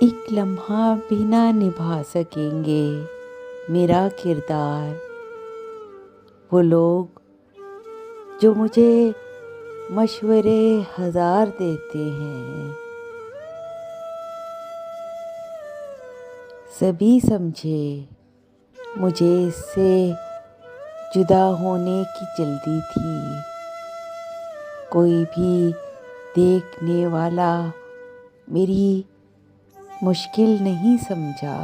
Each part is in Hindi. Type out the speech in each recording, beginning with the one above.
एक लम्हा भी ना निभा सकेंगे मेरा किरदार वो लोग जो मुझे मशवरे हज़ार देते हैं। सभी समझे मुझे इससे जुदा होने की जल्दी थी। कोई भी देखने वाला मेरी मुश्किल नहीं समझा।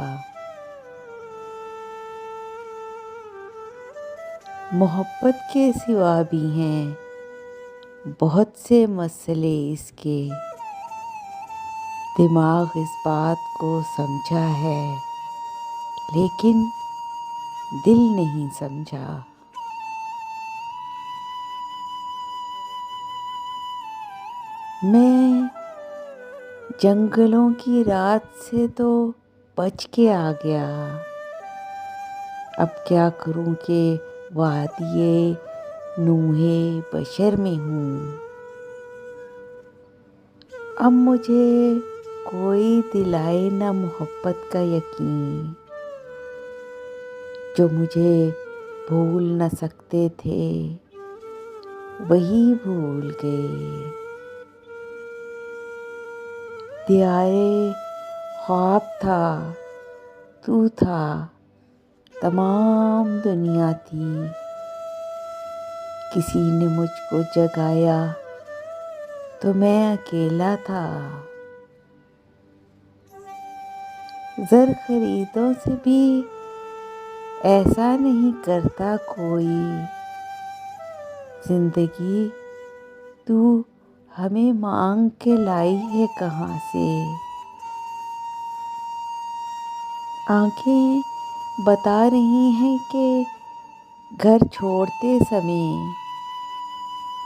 मोहब्बत के सिवा भी हैं बहुत से मसले इसके। दिमाग इस बात को समझा है लेकिन दिल नहीं समझा। मैं जंगलों की रात से तो बच के आ गया। अब क्या करूं कि वादिये नूहे बशर में हूँ। अब मुझे कोई दिलाए ना मोहब्बत का यकीन। जो मुझे भूल न सकते थे वही भूल गए। दियारे ख्वाब था, तू था, तमाम दुनिया थी। किसी ने मुझको जगाया तो मैं अकेला था। ज़र खरीदों से भी ऐसा नहीं करता कोई। जिंदगी तू हमें मांग के लाई है कहाँ से। आंखें बता रही हैं कि घर छोड़ते समय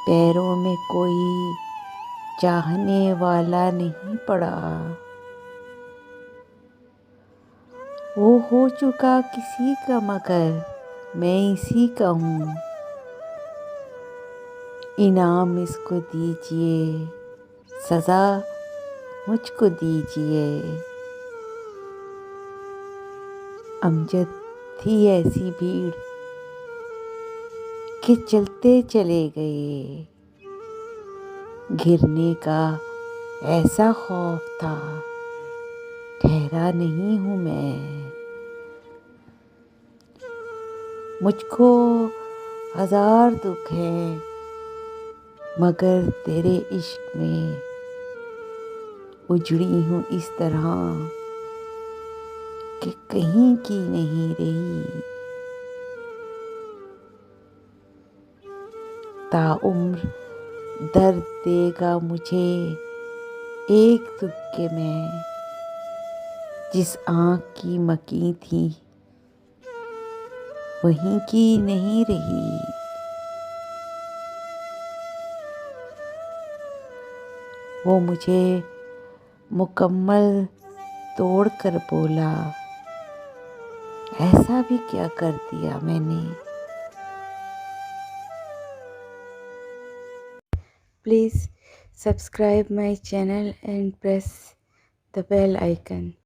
पैरों में कोई चाहने वाला नहीं पड़ा। वो हो चुका किसी का मगर मैं इसी का हूँ। इनाम इसको दीजिए, सज़ा मुझको दीजिए। अमजद थी ऐसी भीड़ कि चलते चले गए। गिरने का ऐसा खौफ था, ठहरा नहीं हूँ मैं। मुझको हज़ार दुख हैं मगर तेरे इश्क में उजड़ी हूँ इस तरह कि कहीं की नहीं रही। ताउम्र दर्द देगा मुझे एक दुख के मैं जिस आँख की मकी थी वहीं की नहीं रही। वो मुझे मुकम्मल तोड़ कर बोला, ऐसा भी क्या कर दिया मैंने। Please subscribe my channel and press the bell icon.